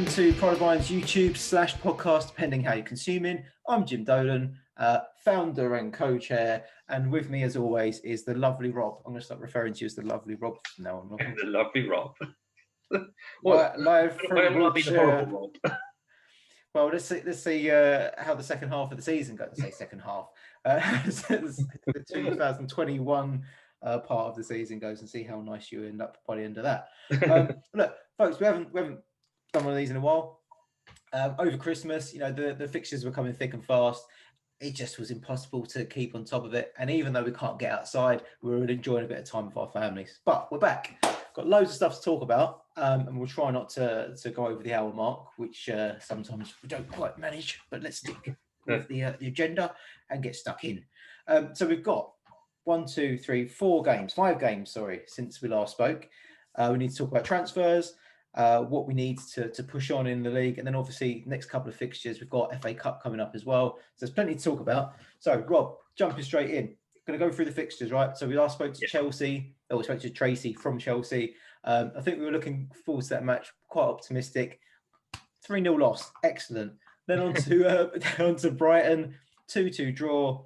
welcome to Pride of Iron's YouTube/podcast, depending how you're consuming. I'm Jim Dolan, founder and co-chair, and with me, as always, is the lovely Rob. I'm going to start referring to you as the lovely Rob from now on. The lovely Rob. Live from where will I be the horrible Rob? Well, let's see how the second half of the season goes. Say second half, the 2021 part of the season goes, and see how nice you end up by the end of that. Look, folks, we haven't done one of these in a while. Over Christmas, the fixtures were coming thick and fast. It just was impossible to keep on top of it. And even though we can't get outside, we were enjoying a bit of time with our families. But we're back. Got loads of stuff to talk about, and we'll try not to go over the hour mark, which sometimes we don't quite manage. But let's stick with the agenda and get stuck in. So we've got 5 games, since we last spoke. We need to talk about transfers, what we need to push on in the league, and then obviously next couple of fixtures, we've got FA Cup coming up as well. So there's plenty to talk about. So Rob, jumping straight in, going to go through the fixtures, right? So we last spoke to Chelsea, or we spoke to Tracy from Chelsea. I think we were looking forward to that match, quite optimistic. 3-0 loss, excellent. Then on to Brighton, 2-2 draw,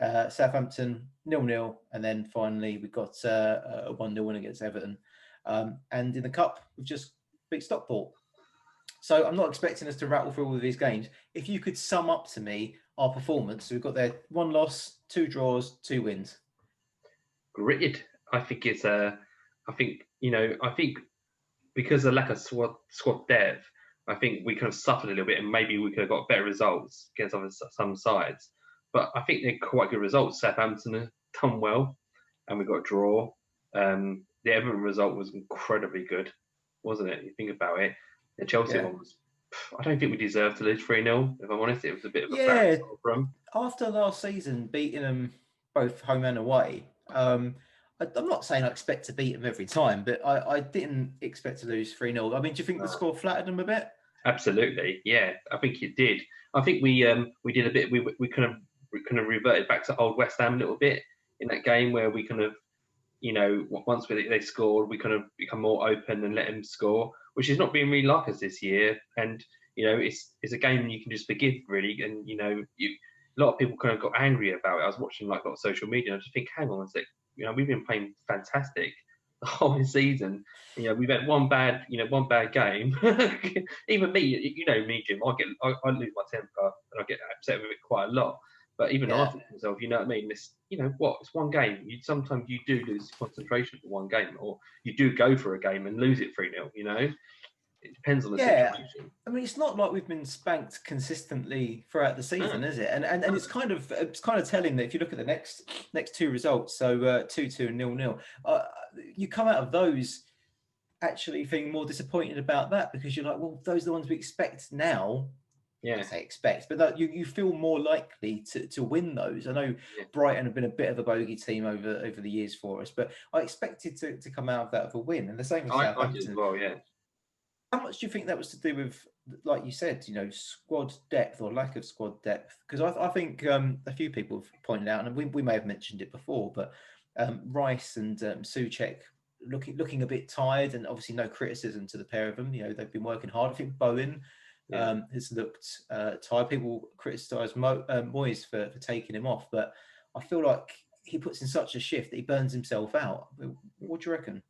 Southampton 0-0, and then finally we got a 1-0 win against Everton. And in the cup, we've just beat Stockport. So I'm not expecting us to rattle through all of these games. If you could sum up to me our performance, so we've got there 1 loss, 2 draws, 2 wins. Gritted. I think it's I think because of the lack of squad depth, I think we kind of suffered a little bit, and maybe we could have got better results against some sides. But I think they're quite good results. Southampton have done well, and we got a draw. The Everton result was incredibly good, wasn't it? You think about it. The Chelsea one was, I don't think we deserved to lose 3-0, if I'm honest. It was a bit of a bad run. After last season, beating them both home and away, I'm not saying I expect to beat them every time, but I didn't expect to lose 3-0. I mean, do you think the score flattered them a bit? Absolutely, yeah. I think it did. I think we did a bit. We kind of reverted back to old West Ham a little bit in that game, where we kind of, once they scored, we kind of become more open and let them score, which is not being really like us this year. And it's a game you can just forgive, really. And a lot of people kind of got angry about it. I was watching a lot of social media, and I just think, hang on a sec, we've been playing fantastic the whole season. We've had one bad game. Even me, me, Jim, I lose my temper and I get upset with it quite a lot. But even I think to myself, you know what I mean? It's one game. Sometimes you do lose concentration for one game, or you do go for a game and lose it 3-0. It depends on the situation. I mean, it's not like we've been spanked consistently throughout the season, is it? And it's kind of telling that if you look at the next 2 results, so 2-2 and 0-0, you come out of those actually feeling more disappointed about that, because you're like, well, those are the ones we expect now. I say expect, but that you feel more likely to win those. I know Brighton have been a bit of a bogey team over the years for us, but I expected to come out of that with a win. And the same with Southampton. I did as well, yeah. How much do you think that was to do with, like you said, squad depth or lack of squad depth? Because I think a few people have pointed out, and we may have mentioned it before, but Rice and Souček looking a bit tired, and obviously no criticism to the pair of them. They've been working hard. I think Bowen has looked tired. People criticise Moyes for taking him off, but I feel like he puts in such a shift that he burns himself out. What do you reckon?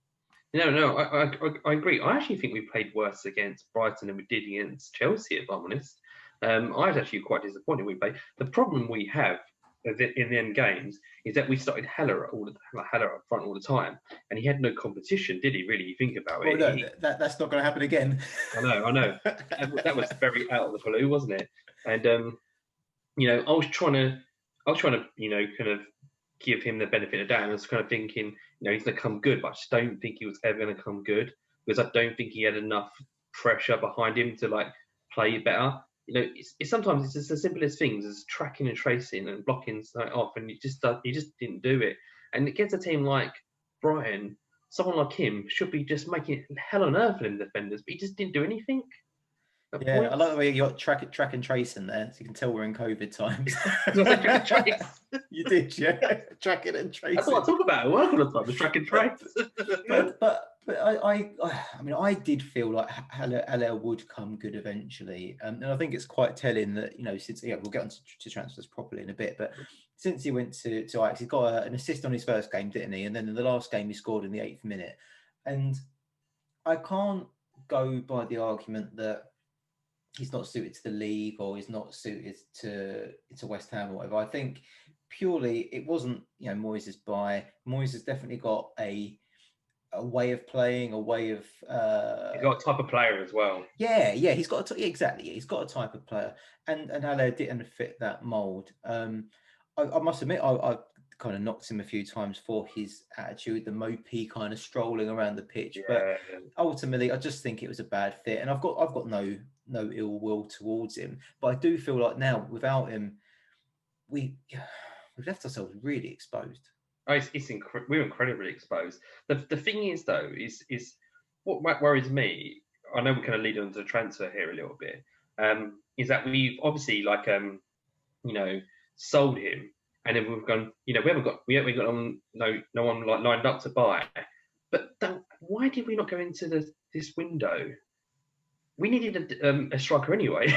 No, I agree. I actually think we played worse against Brighton than we did against Chelsea, if I'm honest. I was actually quite disappointed we played. The problem we have in the end games is that we started Heller up front all the time, and he had no competition, did he? Really, you think about it. No, that's not going to happen again. I know. That was very out of the blue, wasn't it? And I was trying to kind of give him the benefit of the doubt. And I was kind of thinking, he's going to come good, but I just don't think he was ever going to come good, because I don't think he had enough pressure behind him to play better. It's sometimes it's just as simple as things as tracking and tracing and blocking something off, and he just didn't do it. And against a team like Brighton, someone like him should be just making it hell on earth for them defenders, but he just didn't do anything. The Yeah, I like points. the way you got track and trace in there, so you can tell we're in COVID times. Did I say track and trace? You did, yeah. Tracking and That's what I tracing. talk about at work all the time, is track and trace. I mean, I did feel like Haller would come good eventually, and I think it's quite telling that since we'll get on to transfers properly in a bit, but since he went to Ajax, he's got an assist on his first game, didn't he? And then in the last game, he scored in the 8th minute, and I can't go by the argument that he's not suited to the league or he's not suited to West Ham or whatever. I think purely it wasn't Moyes' buy. Moyes has definitely got a way of playing, a way of He's got a type of player as well. yeah, he's got exactly. He's got a type of player, and Haller didn't fit that mold. I must admit, I kind of knocked him a few times for his attitude, the mopey kind of strolling around the pitch. But ultimately, I just think it was a bad fit, and I've got no ill will towards him. But I do feel like now without him, we've left ourselves really exposed. Oh, we're incredibly exposed. The thing is though, is what worries me. I know we're kind of leading on to the transfer here a little bit. Is that we've obviously sold him, and then we've gone. We haven't got no one like lined up to buy. But why did we not go into this window? We needed a striker anyway.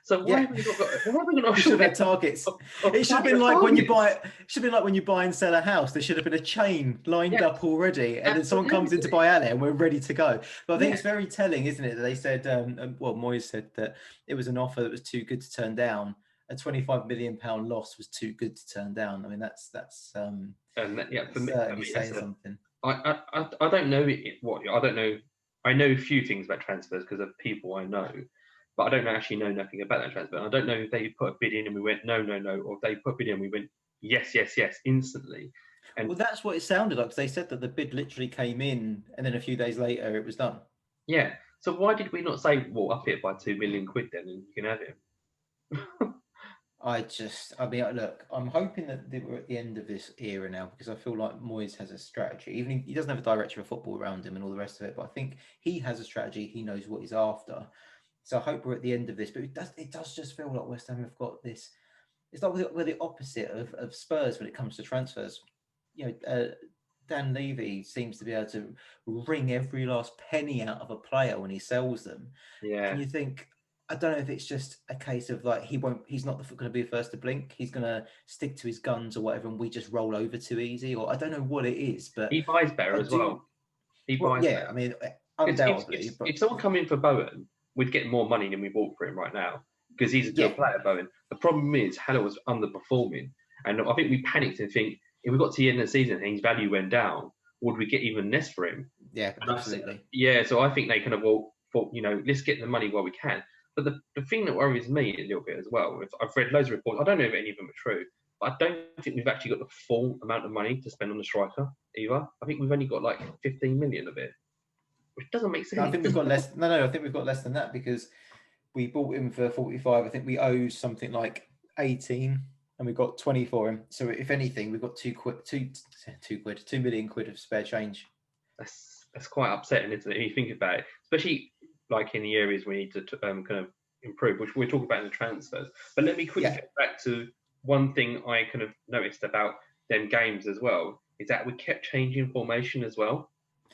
So why have we not got? Why have we not? We should have had targets. It should have been like when you buy. It should have been like when you buy and sell a house. There should have been a chain lined up already, and then someone comes in to buy Ale, and we're ready to go. But I think it's very telling, isn't it? That they said, Moyes said that it was an offer that was too good to turn down. A £25 million loss was too good to turn down. I mean, that's for me, saying something. I don't know I don't know. I know a few things about transfers because of people I know, but I don't actually know nothing about that transfer. I don't know if they put a bid in and we went no, or if they put a bid in and we went yes instantly. And well, that's what it sounded like. They said that the bid literally came in, and then a few days later it was done. Yeah. So why did we not say, well, up it by £2 million then, and you can have him? I mean, look, I'm hoping that we're at the end of this era now, because I feel like Moyes has a strategy. Even if he doesn't have a director of football around him and all the rest of it, but I think he has a strategy. He knows what he's after. So I hope we're at the end of this. But it does just feel like West Ham have got this. It's like we're the opposite of Spurs when it comes to transfers. Dan Levy seems to be able to wring every last penny out of a player when he sells them. Yeah. And you think, I don't know if it's just a case of like he's not going to be the first to blink. He's going to stick to his guns or whatever, and we just roll over too easy. Or I don't know what it is, but he buys better as well. He buys better. I mean, undoubtedly. If someone come in for Bowen, we'd get more money than we bought for him right now because he's a good player, Bowen. The problem is Haller was underperforming, and I think we panicked and think if we got to the end of the season and his value went down, would we get even less for him? Yeah, absolutely. So I think they kind of thought, let's get the money while we can. But the thing that worries me a little bit as well, I've read loads of reports. I don't know if any of them are true, but I don't think we've actually got the full amount of money to spend on the striker either. I think we've only got like 15 million of it, which doesn't make sense. No, I think we've got less. No, I think we've got less than that because we bought him for 45. I think we owe something like 18, and we got 20 for him. So if anything, we've got 2 million quid of spare change. That's quite upsetting, isn't it? If you think about it, especially like in the areas we need to kind of improve, which we'll talk about in the transfers. But let me quickly get back to one thing I kind of noticed about them games as well, is that we kept changing formation as well.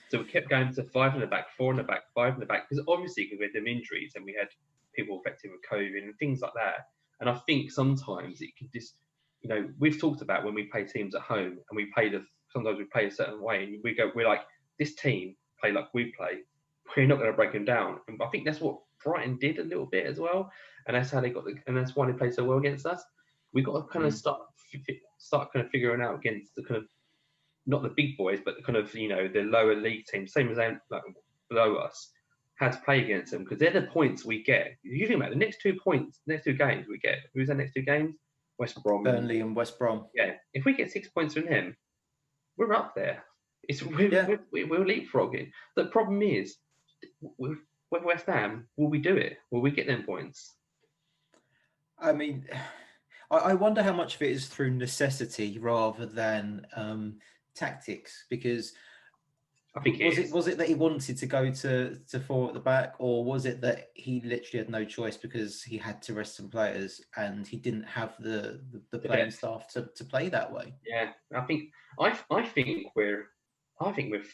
So we kept going to 5 in the back, 4 in the back, 5 in the back, because obviously we had them injuries and we had people affected with COVID and things like that. And I think sometimes it can just, we've talked about when we play teams at home and sometimes we play a certain way and we're like, this team play like we play, we're not going to break them down. And I think that's what Brighton did a little bit as well, and that's how they got and that's why they played so well against us. We got to kind of start kind of figuring out against the kind of not the big boys, but the kind of the lower league teams, same as them like below us, how to play against them, because they're the points we get. You think about the next 2 games we get. Who's the next 2 games? West Brom, Burnley, and West Brom. Yeah, if we get 6 points from them, we're up there. We're leapfrogging. The problem is, with West Ham, will we do it? Will we get them points? I mean, I wonder how much of it is through necessity rather than tactics, because I think Was it that he wanted to go to four at the back, or was it that he literally had no choice because he had to rest some players and he didn't have the playing staff to play that way? Yeah, I think we're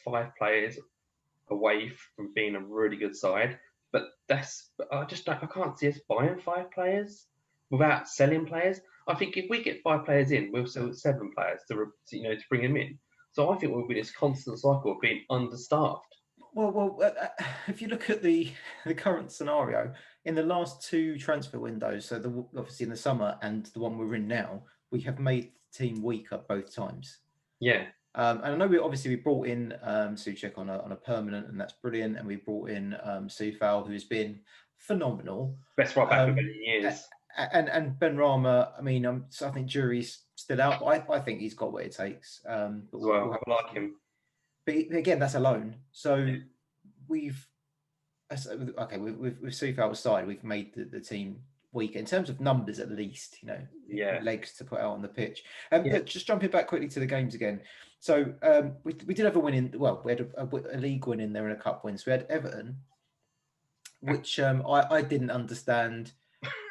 5 players away from being a really good side, but I can't see us buying 5 players without selling players. I think if we get 5 players in, we'll sell 7 players to bring them in. So I think we'll be this constant cycle of being understaffed. Well, if you look at the current scenario in the last 2 transfer windows, so obviously in the summer and the one we're in now, we have made the team weaker both times. Yeah. And I know we brought in Souček on a permanent, and that's brilliant. And we brought in Soufal, who's been phenomenal. Best right back in many years. And Ben Rama, I mean, I think jury's still out, but I think he's got what it takes. But I like him. But again, that's a loan. So with Soufal's side, we've made the team weaker in terms of numbers, at least. Legs to put out on the pitch. But just jumping back quickly to the games again. So we did have a win in. Well, we had a league win in there and a cup win. So we had Everton, which I didn't understand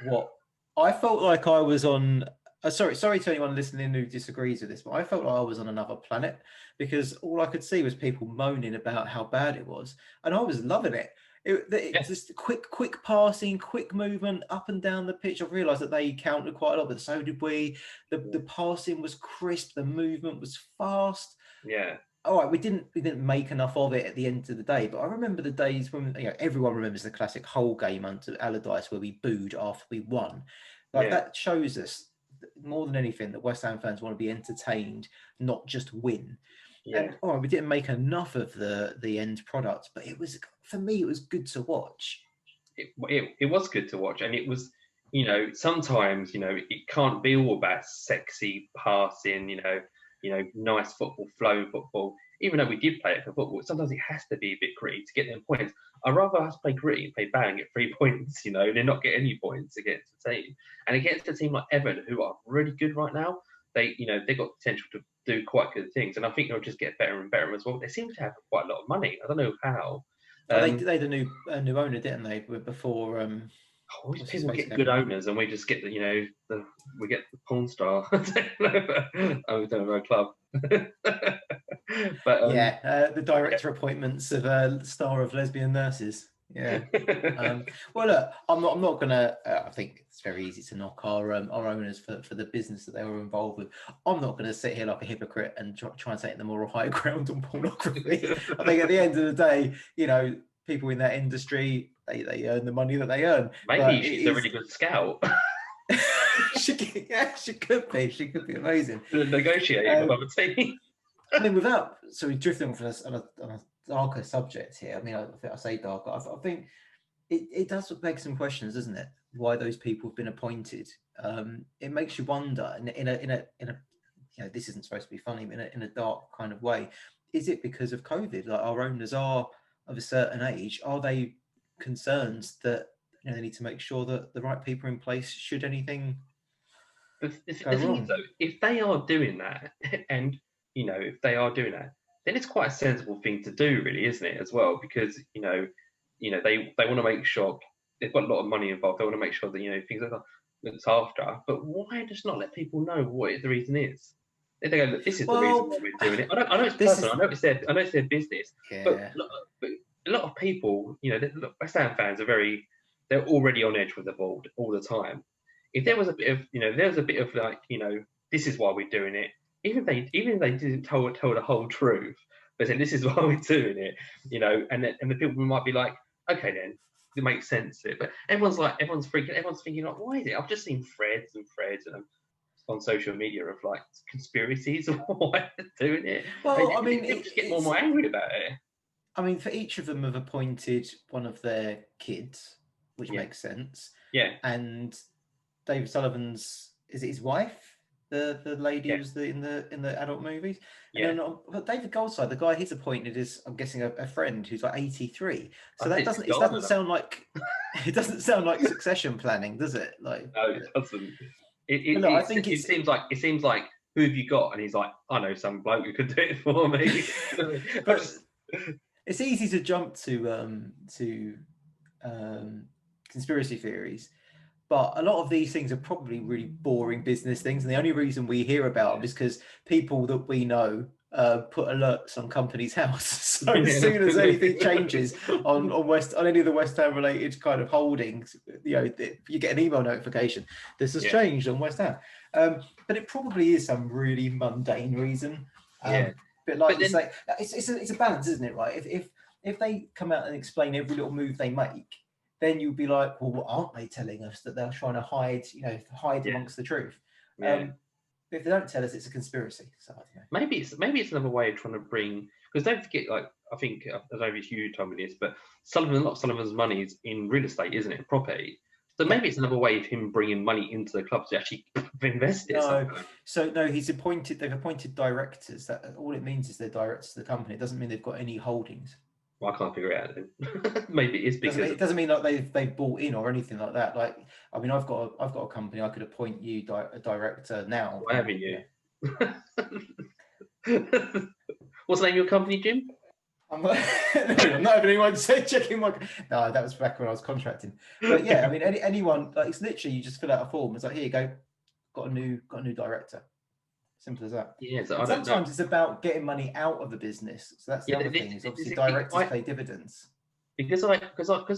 what I felt like I was on. Sorry to anyone listening who disagrees with this, but I felt like I was on another planet because all I could see was people moaning about how bad it was, and I was loving it. It's just quick passing, quick movement up and down the pitch. I've realised that they counted quite a lot, but so did we. The passing was crisp, the movement was fast. Yeah. All right, we didn't make enough of it at the end of the day, but I remember the days when everyone remembers the classic whole game under Allardyce where we booed after we won. That shows us more than anything that West Ham fans want to be entertained, not just win. Yeah. And we didn't make enough of the end product, but for me it was good to watch. It was good to watch, and it was sometimes it can't be all about sexy passing, nice football, flow football. Even though we did play it for football, sometimes it has to be a bit gritty to get them points. I'd rather us play gritty and play bad and get 3 points, than not get any points against the team. And against a team like Everton, who are really good right now, they've got potential to do quite good things. And I think they'll just get better and better as well. They seem to have quite a lot of money. I don't know how. They had a new owner, didn't they? Before people get good owners, and we just get we get the porn star over a club. But the director appointments of a star of lesbian nurses. Yeah. Well, look, I'm not gonna. I think it's very easy to knock our owners for the business that they were involved with. I'm not gonna sit here like a hypocrite and try and take the moral high ground on pornography. I think at the end of the day, people in that industry they earn the money that they earn. Maybe she's a really good scout. she could be. She could be amazing. Negotiating with other teams. I mean, we're drifting on a darker subject here. I mean, I say darker. I think it does beg some questions, doesn't it? Why those people have been appointed? It makes you wonder. In a this isn't supposed to be funny, but in a dark kind of way. Is it because of COVID? Like our owners are of a certain age. Are they concerned that they need to make sure that the right people are in place should anything go wrong? Though, if they are doing that, and if they are doing that, then it's quite a sensible thing to do, really, isn't it? As well, because they want to make sure they've got a lot of money involved. They want to make sure that things are looked after. But why just not let people know what the reason is? If they go, look, this is the reason why we're doing it. I know it's personal. I know it's their business. Yeah. But a lot of people, West Ham fans they're already on edge with the ball all the time. If there was a bit of, like, this is why we're doing it. Even if they didn't tell the whole truth, but said this is why we're doing it, and the people might be like, okay, then it makes sense to it. But everyone's freaking, everyone's thinking like, why is it? I've just seen threads and on social media of like conspiracies of why they're doing it. Well, I mean, people just get more and more angry about it. I mean, for each of them have appointed one of their kids, which makes sense. Yeah. And David Sullivan's, is it his wife? The lady who's in the adult movies. And then, David Goldside, the guy he's appointed is, I'm guessing, a friend who's like 83. So it doesn't sound like succession planning, does it? Like, no, it doesn't. It seems like, who have you got? And he's like, I know some bloke who could do it for me. It's easy to jump to conspiracy theories, but a lot of these things are probably really boring business things, and the only reason we hear about them is because people that we know put alerts on companies' house. So as soon as anything changes on any of the West Ham related kind of holdings, you get an email notification. This has changed on West Ham, but it probably is some really mundane reason. But like you say, it's a balance, isn't it? Right? If they come out and explain every little move they make, then you'd be like, well, what aren't they telling us that they're trying to hide amongst the truth? If they don't tell us, it's a conspiracy. So I don't know. Maybe it's another way of trying to bring, because don't forget, like, I think I don't know if you told me this, but a lot of Sullivan's money is in real estate, isn't it? Property. So maybe it's another way of him bringing money into the club to actually invest it. No, he's appointed. They've appointed directors. That all it means is they're directors of the company. It doesn't mean they've got any holdings. Well, I can't figure it out. Maybe it's because it doesn't mean like they've bought in or anything like that. Like, I mean, I've got a company. I could appoint you a director now. Why haven't you? What's the name of your company, Jim? I'm not having anyone checking my. No, that was back when I was contracting. But yeah, I mean, anyone, like, it's literally you just fill out a form. It's like, here you go, got a new director. Simple as that. Yeah. So sometimes it's about getting money out of the business. So that's the other thing. Is obviously directors pay dividends. Because of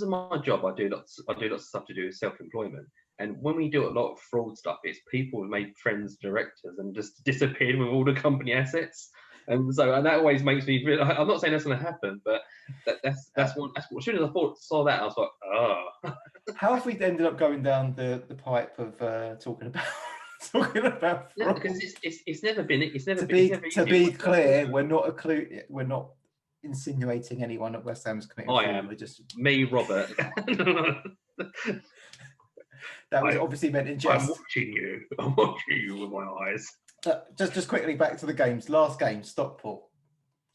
my job, I do lots of stuff to do with self-employment. And when we do a lot of fraud stuff, it's people who made friends directors and just disappeared with all the company assets. And that always makes me feel. I'm not saying that's going to happen, but that's one. As soon as I saw that, I was like, oh. How have we ended up going down the pipe of talking about fraud? No, because it's never been. To be clear, we're not insinuating anyone at West Ham's committing fraud. I am. We're just me, Robert. That was obviously meant in jest. I'm watching you with my eyes. Just quickly back to the games. Last game, Stockport.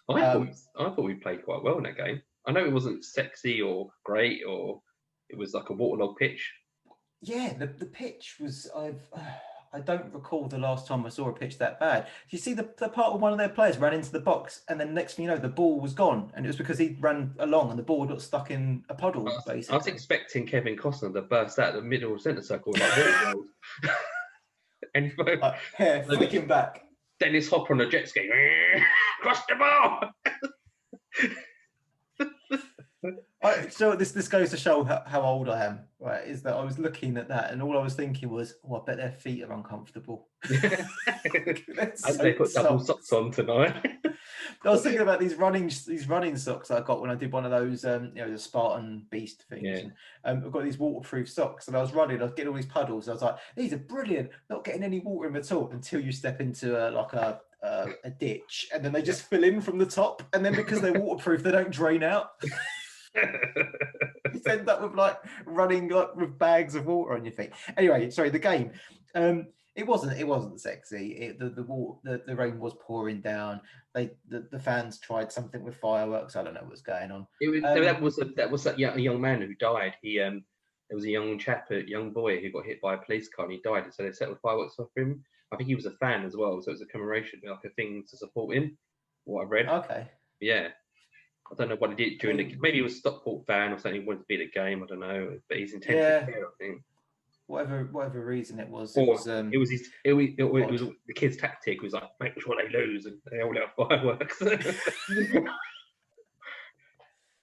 I thought we played quite well in that game. I know it wasn't sexy or great, or it was like a waterlogged pitch. Yeah, the pitch was. I don't recall the last time I saw a pitch that bad. You see the part where one of their players ran into the box, and then next thing you know, the ball was gone, and it was because he ran along and the ball got stuck in a puddle. Basically, I was expecting Kevin Costner to burst out the middle centre circle like and hair flicking back. Dennis Hopper on a jet ski, cross the ball. So this goes to show how old I am, right? Is that I was looking at that and all I was thinking was, oh, I bet their feet are uncomfortable. They put double socks on tonight. I was thinking about these running socks I got when I did one of those, the Spartan Beast things. Yeah. And I've got these waterproof socks, and I was running. I was getting all these puddles. I was like, these are brilliant. Not getting any water in at all until you step into a ditch, and then they just fill in from the top. And then because they're waterproof, they don't drain out. You end up with running with bags of water on your feet. Anyway, sorry, the game. It wasn't sexy. The rain was pouring down. The fans tried something with fireworks. I don't know what's going on. That was a young man who died. There was a young boy who got hit by a police car and he died. So they set the fireworks off for him. I think he was a fan as well, so it was a commemoration, like a thing to support him. What I read. Okay. Yeah. I don't know what he did during maybe he was a Stockport fan or something. He wanted to be at the game. I don't know, but he's intensive care, I think. Whatever reason it was. It was the kid's tactic was like make sure they lose and they all have fireworks.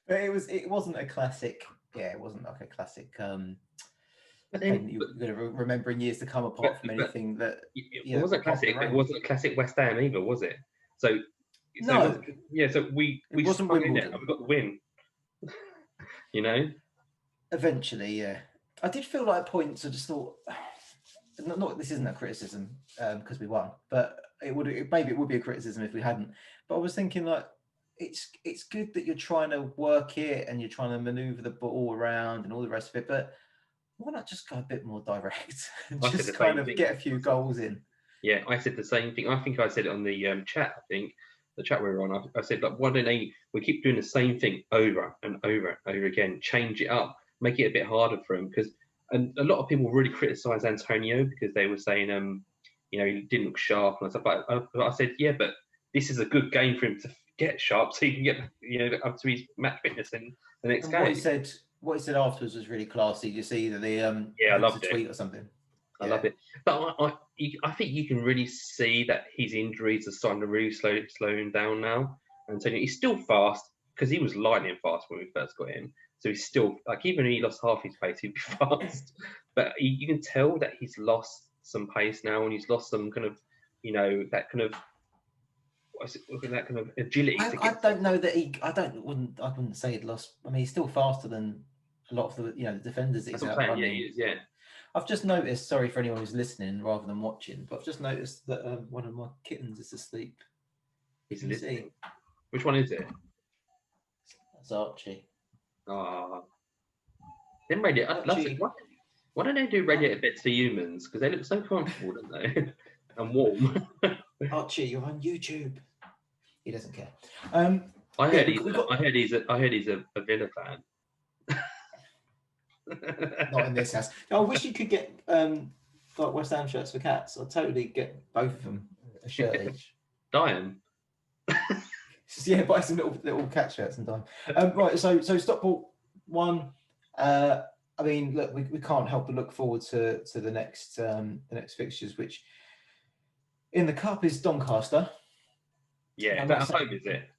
But it wasn't a classic. Yeah, it wasn't like a classic. Thing you're going to remember in years to come, apart from anything that. It wasn't classic. It wasn't a classic West Ham either, was it? So we wasn't Wimbledon. We got the win. Eventually, yeah. I did feel like at points I just thought, not this isn't a criticism because we won, but maybe it would be a criticism if we hadn't. But I was thinking it's good that you're trying to work it and you're trying to maneuver the ball around and all the rest of it, but why not just go a bit more direct and just kind of get a few goals in? Yeah, I said the same thing. I think I said it on the chat. I think the chat we were on. I said, why don't we keep doing the same thing over and over and over again? Change it up, make it a bit harder for him and a lot of people really criticised Antonio because they were saying, he didn't look sharp and stuff. But I said, yeah, but this is a good game for him get sharp so he can get up to his match fitness in the next And game. what he said afterwards was really classy. You see that the Yeah, I loved a tweet or something. I love it. But I think you can really see that his injuries are starting to really slow him down now. And so he's still fast because he was lightning fast when we first got him. So he's still like, even when he lost half his pace, he'd be fast. But you can tell that he's lost some pace now, and he's lost some kind of, that kind of, that kind of agility. I don't know that I wouldn't say he'd lost. I mean, he's still faster than a lot of the the defenders that he's out running. Yeah, he is. Yeah. I've just noticed. Sorry for anyone who's listening rather than watching, but I've just noticed that one of my kittens is asleep. He's listening. Which one is it? That's Archie. Ah. Then why don't they do radiator beds for humans? Because they look so comfortable, don't they? And warm. Archie, you're on YouTube. He doesn't care. I heard he's a Villa fan. Not in this house. I wish you could get like West Ham shirts for cats. I'll totally get both of them a shirt each. Dye them. Yeah, buy some little cat shirts and dye. Right, so Stockport won. I mean, look, we can't help but look forward to the next fixtures, which in the cup is Doncaster. Yeah, is that at home, is it?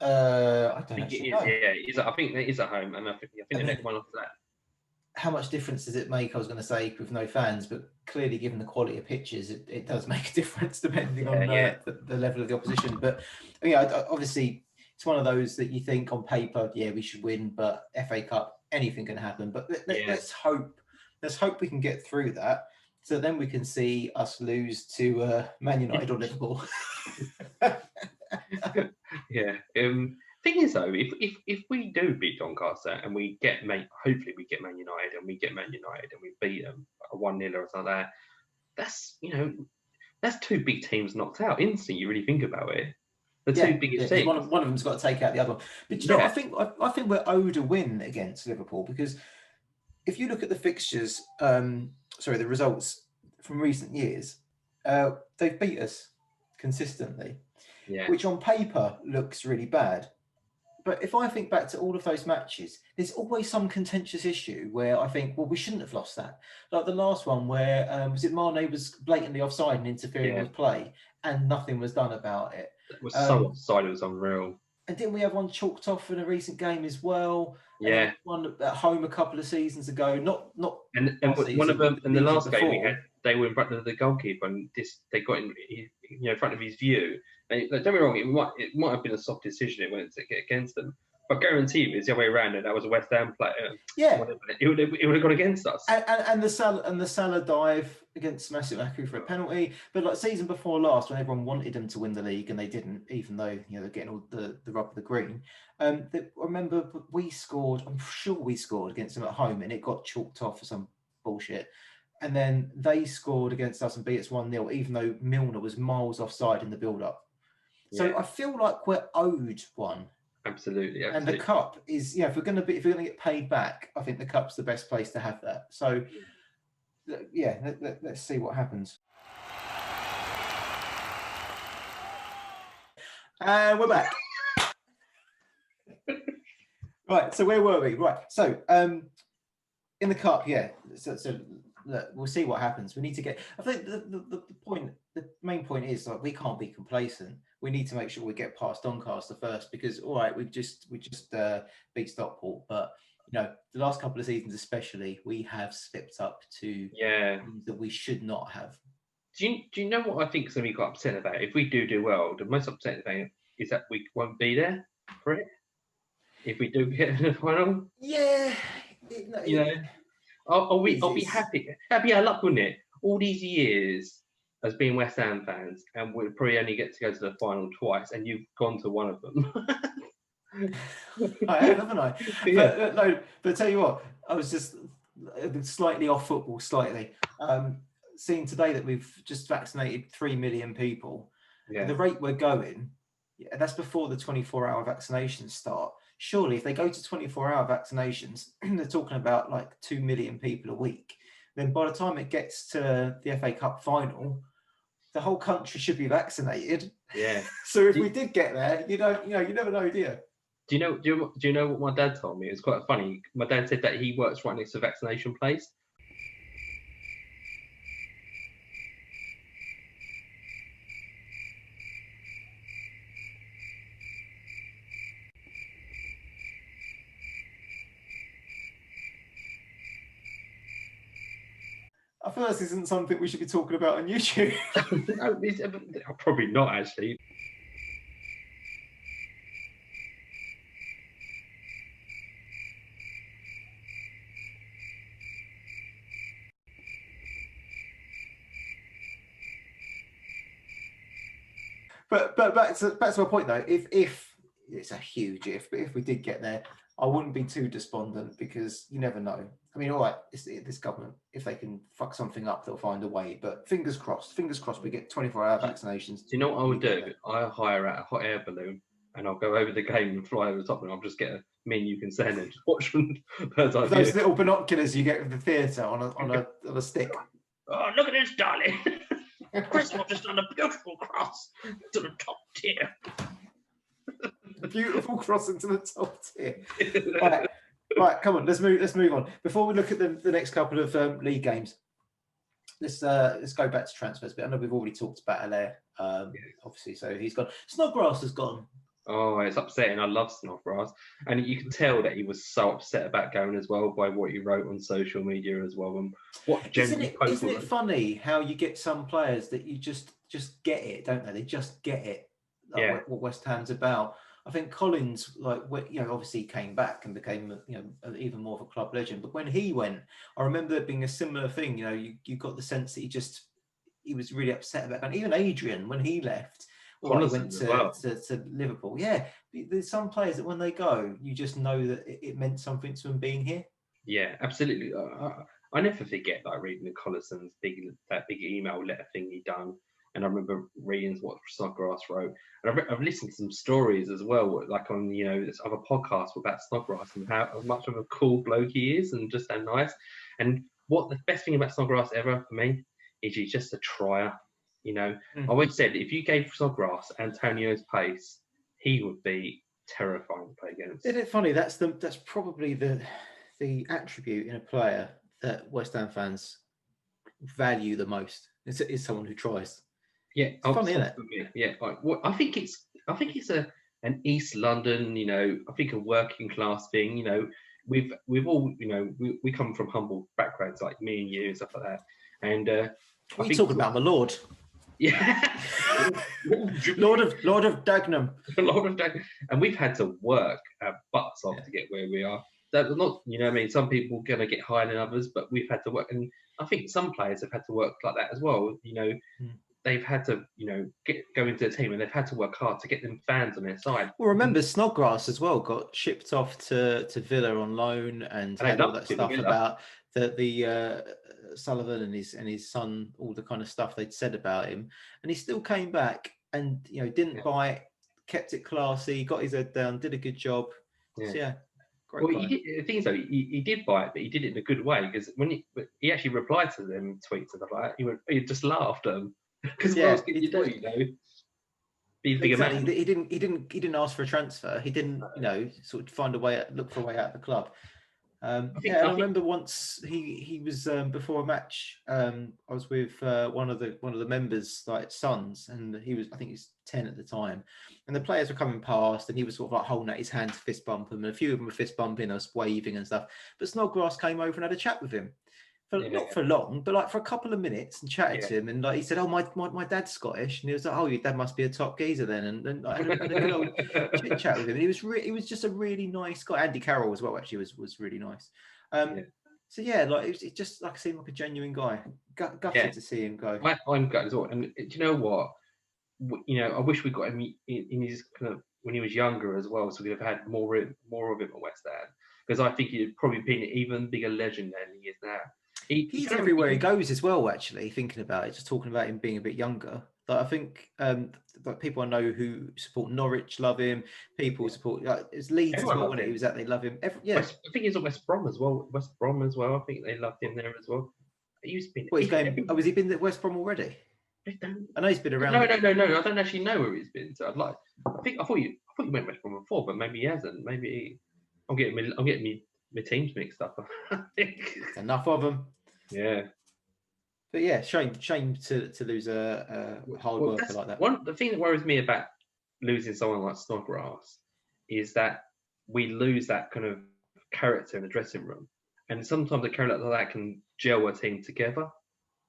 I don't think it is. know. Yeah, I think it is at home, and I think the next one after that. How much difference does it make? I was going to say with no fans, but clearly, given the quality of pitches, it does make a difference depending on the level of the opposition. But obviously, it's one of those that you think on paper, we should win, but FA Cup, anything can happen. But let's hope we can get through that, so then we can see us lose to Man United or Liverpool. Yeah. Thing is though, if we do beat Doncaster and hopefully we get Man United and we beat them 1-0 or something like that, that's two big teams knocked out instantly. You really think about it, the two biggest teams. One of them's got to take out the other one. But I think we're owed a win against Liverpool, because if you look at the fixtures, the results from recent years, they've beat us consistently, which on paper looks really bad. But if I think back to all of those matches, there's always some contentious issue where I think, well, we shouldn't have lost that. Like the last one where, was it Mane was blatantly offside and interfering with play, and nothing was done about it. It was so offside, it was unreal. And didn't we have one chalked off in a recent game as well? Yeah. And one at home a couple of seasons ago. Not. And one of them in the last game they were in front of the goalkeeper, and they got in front of his view. And don't get me wrong, it might have been a soft decision. It went to get against them, but I guarantee you, it's the other way around. And that was a West Ham player. Yeah, it would have gone against us. And the Salah dive against Masuaku for a penalty. But like season before last, when everyone wanted them to win the league and they didn't, even though they're getting all the rub of the green. I remember we scored. I'm sure we scored against them at home, and it got chalked off for some bullshit. And then they scored against us and beat us 1-0, even though Milner was miles offside in the build-up. So I feel like we're owed one. Absolutely. And the cup is, if we're going to get paid back, I think the cup's the best place to have that. So, let's see what happens. And we're back. Right. So where were we? Right. So in the cup, So look, we'll see what happens. We need to get. I think the main point is like we can't be complacent. We need to make sure we get past Doncaster first, because all right, we just beat Stockport, but the last couple of seasons especially, we have slipped up to things that we should not have. Do you know what I think is going to be quite upset about? If we do well, the most upsetting thing is that we won't be there for it. If we do get in the final, I'll be happy our luck, wouldn't it? All these years as being West Ham fans, and we'll probably only get to go to the final twice, and you've gone to one of them. I have, haven't I? Yeah. But tell you what, I was just slightly off football, seeing today that we've just vaccinated 3 million people. At the rate we're going, that's before the 24-hour vaccinations start. Surely, if they go to 24-hour vaccinations, they're talking about like 2 million people a week. Then by the time it gets to the FA Cup final, the whole country should be vaccinated. Yeah. So if we did get there, you never know, do you? Do you know what my dad told me? It's quite funny. My dad said that he works right next to a vaccination place. I feel this isn't something we should be talking about on YouTube. No, probably not actually. But back to my point though, if it's a huge if, but if we did get there, I wouldn't be too despondent because you never know. I mean, all right, it's this government. If they can fuck something up, they'll find a way. But fingers crossed. Fingers crossed. We get 24-hour vaccinations. Do you know what I would do? I hire out a hot air balloon and I'll go over the game and fly over the top, and I'll just get a menu consent and just watch from bird's eye view. Those little binoculars you get with the theatre on a stick. Oh, look at this, darling! Chris will just done a beautiful cross to the top tier. A beautiful cross into the top tier. Right, come on, let's move on. Before we look at the next couple of league games, let's go back to transfers. But I know we've already talked about Allaire, obviously, so he's gone. Snodgrass has gone. Oh, it's upsetting. I love Snodgrass, and you can tell that he was so upset about going as well by what he wrote on social media as well, and what generally Isn't it funny how you get some players that you just get it, don't they? They just get it. Like what West Ham's about. I think Collins, obviously came back and became, even more of a club legend. But when he went, I remember there being a similar thing. You got the sense that he was really upset about it. And even Adrian, when he left, he went to Liverpool. Yeah, there's some players that when they go, you just know that it meant something to them being here. Yeah, absolutely. I never forget reading the Collison's big email letter thing he done. And I remember reading what Snodgrass wrote. And I've listened to some stories as well, like on, this other podcast about Snodgrass and how much of a cool bloke he is and just how nice. And what the best thing about Snodgrass ever for me is he's just a trier. I always said if you gave Snodgrass Antonio's pace, he would be terrifying to play against. Isn't it funny? That's probably the attribute in a player that West Ham fans value the most. Is someone who tries. Yeah, it's funny, isn't it? Yeah, I think it's an East London, I think a working class thing. We've all, we come from humble backgrounds like me and you and stuff like that. And what are you talking about, my lord? Yeah, Lord of Dagenham. Lord of Dagenham, and we've had to work our butts off to get where we are. That not, some people are going to get higher than others, but we've had to work, and I think some players have had to work like that as well. They've had to, go into a team and they've had to work hard to get them fans on their side. Well, remember Snodgrass as well got shipped off to Villa on loan and had all that stuff about the Sullivan and his son, all the kind of stuff they'd said about him, and he still came back and didn't bite, kept it classy, got his head down, did a good job. Yeah. So, well, the thing is, though, he did bite, but he did it in a good way because when he actually replied to them tweets and stuff like that, he just laughed at them. Because what else can you do? Be a bigger man. He didn't ask for a transfer. He didn't, sort of look for a way out of the club. I remember once he was before a match. I was with one of the members' sons, and I think he was 10 at the time, and the players were coming past, and he was sort of holding out his hand to fist bump them, and a few of them were fist bumping us, waving and stuff. But Snodgrass came over and had a chat with him. Not for long, but for a couple of minutes, and chatted to him, and he said, "Oh, my dad's Scottish," and he was like, "Oh, your dad must be a top geezer then," and I had a good old chit chat with him, and he was just a really nice guy. Andy Carroll as well, actually, was really nice. So it just seemed like a genuine guy. Gutted to see him go. I'm gutted as well. And do you know what? I wish we got him in his kind of when he was younger as well, so we'd have had more of him at West Ham, because I think he'd probably been an even bigger legend than he is now. He's everywhere he goes as well, actually, thinking about it, just talking about him being a bit younger. I think people I know who support Norwich love him. People support it's Leeds as well, when he was at, they love him. I think he's at West Brom as well. West Brom as well. I think they loved him there as well. Was he been at West Brom already? I know he's been around. No. I don't actually know where he's been. So I thought you went West Brom before, but maybe he hasn't. Maybe I'm getting my teams mixed up. I think. Enough of them. Yeah. But yeah, shame to lose a hard worker like that. The thing that worries me about losing someone like Snodgrass is that we lose that kind of character in the dressing room, and sometimes a character like that can gel a team together.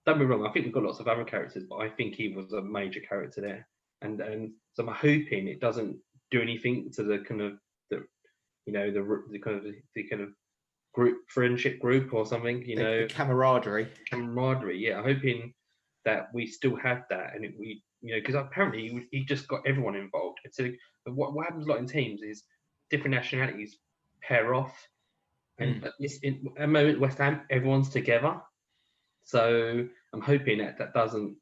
Don't be wrong, I think we've got lots of other characters, but I think he was a major character there, and so I'm hoping it doesn't do anything to the kind of the kind of friendship group or something, the camaraderie. Yeah, I'm hoping that we still have that, and because apparently he just got everyone involved. And so what happens a lot in teams is different nationalities pair off, and at a moment West Ham, everyone's together. So I'm hoping that doesn't,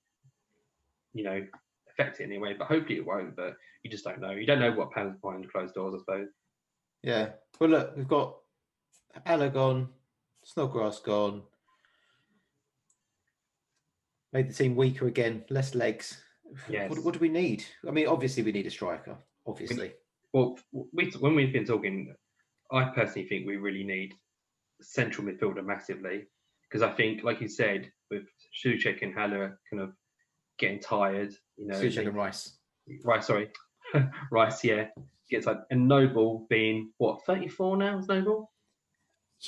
affect it anyway. But hopefully it won't. But you just don't know. You don't know what plans behind closed doors, I suppose. Yeah. Well, look, we've got Alla gone, Snodgrass gone. Made the team weaker again, less legs. Yes. What do we need? I mean, obviously we need a striker. Obviously. Well, when we've been talking, I personally think we really need central midfielder massively, because I think, like you said, with Souček and Haller kind of getting tired, Souček and Rice. Rice, yeah, gets like, and Noble being what 34 now is Noble.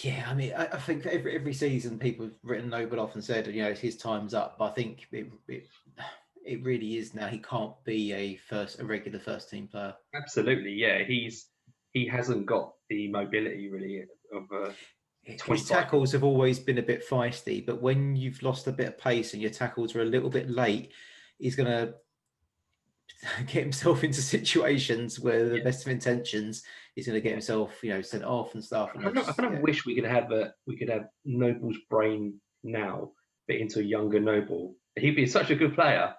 Yeah, I mean, I think every season people have written Noble off and said, his time's up. But I think it really is now. He can't be a regular first team player. Absolutely, yeah. He hasn't got the mobility really of. His tackles have always been a bit feisty, but when you've lost a bit of pace and your tackles are a little bit late, he's going to get himself into situations where the best of intentions, he's going to get himself, sent off and stuff. And I kind of wish we could have Noble's brain now, but into a younger Noble. He'd be such a good player,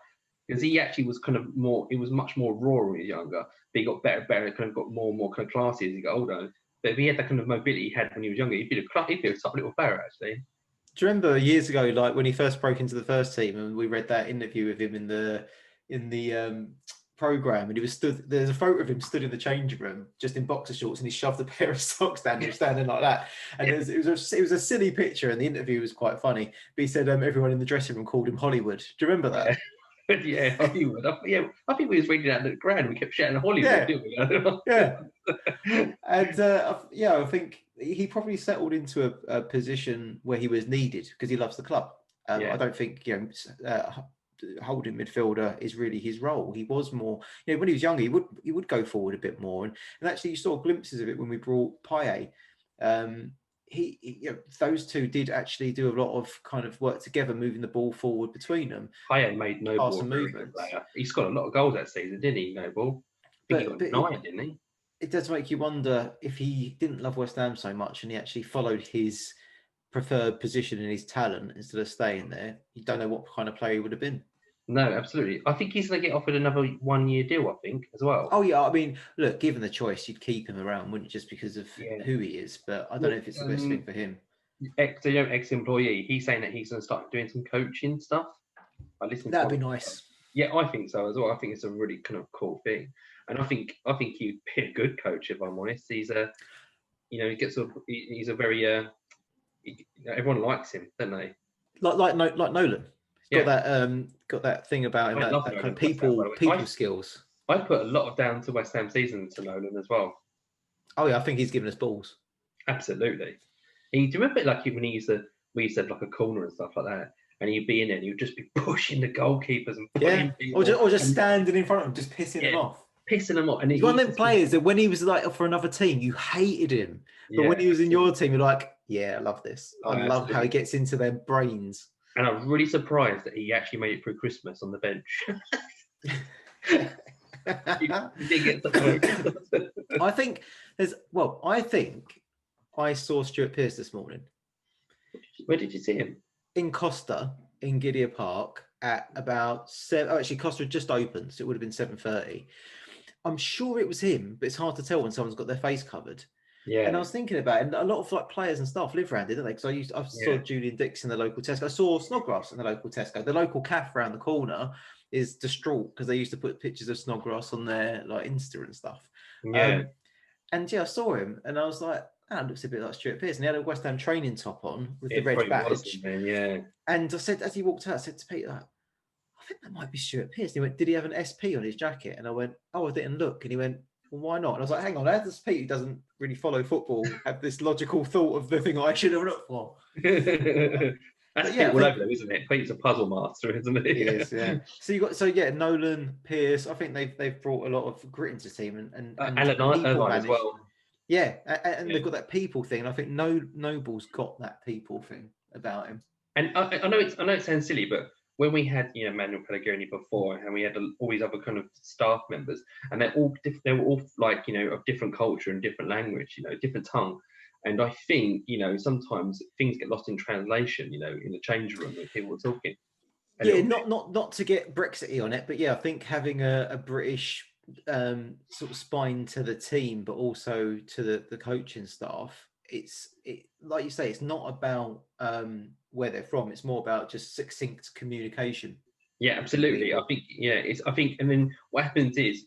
because he actually was kind of more. He was much more raw when he was younger, but he got better, kind of got more and more kind of classy as he got older. But if he had that kind of mobility he had when he was younger, he'd be a top little player, actually. Do you remember years ago, like when he first broke into the first team, and we read that interview with him in the program, and he was stood. There's a photo of him stood in the changing room, just in boxer shorts, and he shoved a pair of socks down. He was standing like that, and it was a silly picture, and the interview was quite funny. But he said everyone in the dressing room called him Hollywood. Do you remember that? Yeah. Yeah, Hollywood. I think we was reading out at the ground. We kept shouting Hollywood, didn't we? Yeah. And I think he probably settled into a position where he was needed because he loves the club. I don't think holding midfielder is really his role. He was more, when he was younger, he would go forward a bit more, and actually you saw glimpses of it when we brought Payet. Those two did actually do a lot of kind of work together, moving the ball forward between them. Payet made Noble a very good player. He scored a lot of goals that season, didn't he, Noble? I think he got 9, didn't he? It does make you wonder if he didn't love West Ham so much and he actually followed his preferred position and his talent instead of staying there. You don't know what kind of player he would have been. No, absolutely. I think he's going to get offered another 1-year deal, I think, as well. Oh, yeah. I mean, look, given the choice, you'd keep him around, wouldn't you, just because of who he is. But I don't know if it's the best thing for him. Ex-employee, he's saying that he's going to start doing some coaching stuff. That'd be nice. Yeah, I think so as well. I think it's a really kind of cool thing. And I think he'd be a good coach, if I'm honest. He's he's a very, everyone likes him, don't they? Like Nolan. Got that thing about him, that kind of people skills. I put a lot of down to West Ham season to Nolan as well. Oh yeah, I think he's given us balls. Absolutely. Do you remember like when we used to have like a corner and stuff like that, and he'd be in there and he'd just be pushing the goalkeepers and putting people, or just standing in front of them, just pissing them off. And he's one of them players that when he was like for another team, you hated him, but when he was in your team, you're like, yeah, I love this. I love how he gets into their brains. And I was really surprised that he actually made it through Christmas on the bench. He did get I think I saw Stuart Pearce this morning. Where did you see him? In Costa, in Gidea Park, at about 7. Oh, actually, Costa had just opened, so it would have been 7:30. I'm sure it was him, but it's hard to tell when someone's got their face covered. Yeah. And I was thinking about it, and a lot of like players and staff live around it, don't they? Because I saw Julian Dix in the local Tesco. I saw Snodgrass in the local Tesco. The local cafe around the corner is distraught because they used to put pictures of Snodgrass on their like Insta and stuff. Yeah. And yeah, I saw him, and I was like, "That looks a bit like Stuart Pearce." And he had a West Ham training top on with the It red probably was, badge. man. Yeah. And I said, as he walked out, I said to Peter, "I think that might be Stuart Pearce." And he went, "Did he have an SP on his jacket?" And I went, "Oh, I didn't look." And he went, "Well, why not?" And I was like, "Hang on, how does Pete, who doesn't really follow football, have this logical thought of the thing I should have looked for?" That's yeah, Pete all over, isn't it? Pete's a puzzle master, isn't he? He is, yeah. So you got Nolan, Pearce. I think they've brought a lot of grit into the team and Alan people Irvine as manage. well. Yeah, and they've got that people thing. And I think Noble's got that people thing about him. And I know it sounds silly, but when we had Manuel Pellegrini before, and we had all these other kind of staff members, and they were all like of different culture and different language, different tongue. And I think sometimes things get lost in translation, in the change room when people are talking. Yeah, not to get Brexity on it, but yeah, I think having a British sort of spine to the team, but also to the coaching staff. It like you say, it's not about where they're from. It's more about just succinct communication. Yeah, absolutely. I think, and then what happens is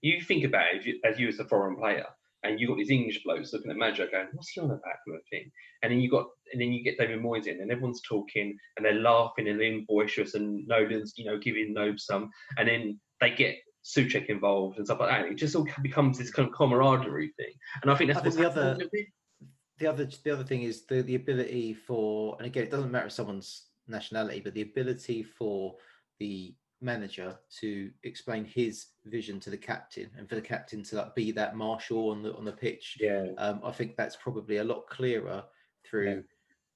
you think about it as you as a foreign player, and you got these English blokes looking at Madjo going, "What's he on about?" kind of thing. And then you get David Moyes in, and everyone's talking, and they're laughing and being boisterous, and Nolan's giving Nobe some, and then they get Souček involved and stuff like that. It just all becomes this kind of camaraderie thing, and I think that's what's happening. The other thing is the ability for, and again, it doesn't matter someone's nationality, but the ability for the manager to explain his vision to the captain, and for the captain to be that marshal on the pitch. Yeah, I think that's probably a lot clearer through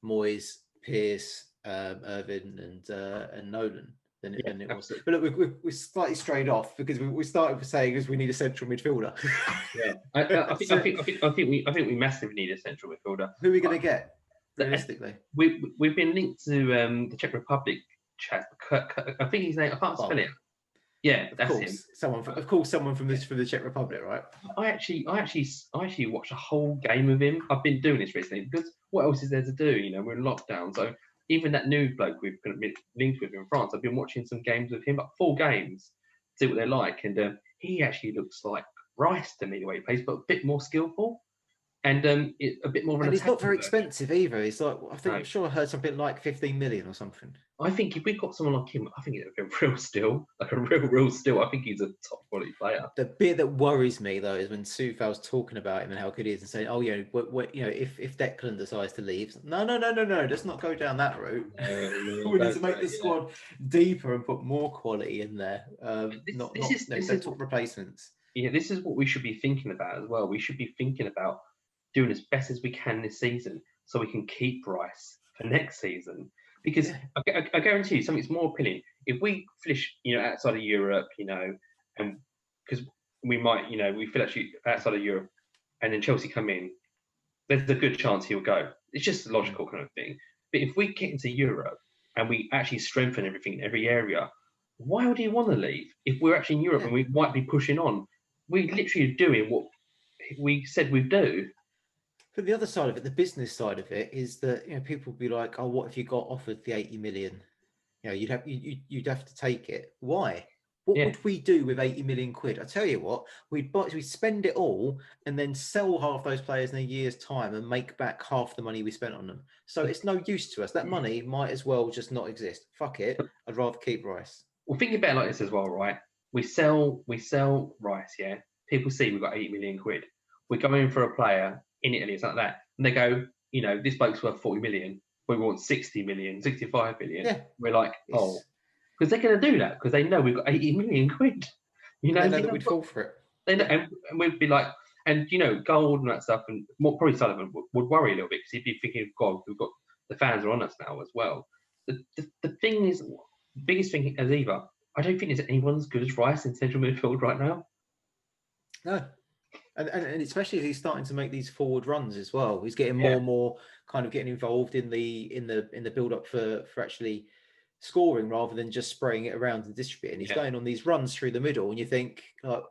Moyes, Pearce, Irvin, and Nolan than it was. But look, we slightly strayed off because we started with saying we need a central midfielder. Yeah, I think we massively need a central midfielder. Who are we going to get realistically? We've been linked to the Czech Republic chap. I think his name. I can't spell it. Yeah, that's him. Someone from the Czech Republic, right? I actually watched a whole game of him. I've been doing this recently because what else is there to do? We're in lockdown, so even that new bloke we've been linked with in France, I've been watching some games with him, like 4 games, see what they're like, and he actually looks like Rice to me the way he plays, but a bit more skillful. And a bit more of an. And he's not very expensive either. He's like, I'm sure I heard something like 15 million or something. I think if we got someone like him, I think he'd be a real steal, like a real steal. I think he's a top quality player. The bit that worries me though is when Soufal's talking about him and how good he is, and saying, "Oh, if Declan decides to leave, no, let's not go down that route. We need to make the squad deeper and put more quality in there. Don't talk replacements." Yeah, this is what we should be thinking about as well. We should be thinking about doing as best as we can this season so we can keep Rice for next season. Because I guarantee you something's more appealing. If we finish, outside of Europe, and because we might, we finish outside of Europe and then Chelsea come in, there's a good chance he'll go. It's just a logical kind of thing. But if we get into Europe and we actually strengthen everything in every area, why would he want to leave? If we're actually in Europe and we might be pushing on, we literally are doing what we said we'd do. But the other side of it, the business side of it, is that people would be like, "Oh, what if you got offered the 80 million? You'd have to take it. Why? What would we do with 80 million quid? I tell you what, we'd spend it all and then sell half those players in a year's time and make back half the money we spent on them. So it's no use to us. That money might as well just not exist. Fuck it. I'd rather keep Rice." Well, think about it like this as well, right? We sell Rice, yeah. People see we've got 80 million quid. We're going for a player in Italy, it's like that. And they go, this bloke's worth 40 million. We want 60 million, 65 million. Yeah. We're like, because they're going to do that because they know we've got 80 million quid. They know that we'd fall for it. They know, and we'd be like, and Gold and that stuff, and probably Sullivan would worry a little bit because he'd be thinking, God, we've got the fans are on us now as well. The thing is, the biggest thing as Eva, I don't think there's anyone as good as Rice in central midfield right now. No. And especially as he's starting to make these forward runs as well. He's getting more and more kind of getting involved in the build up for actually scoring rather than just spraying it around and distributing. He's going on these runs through the middle, and you think, like,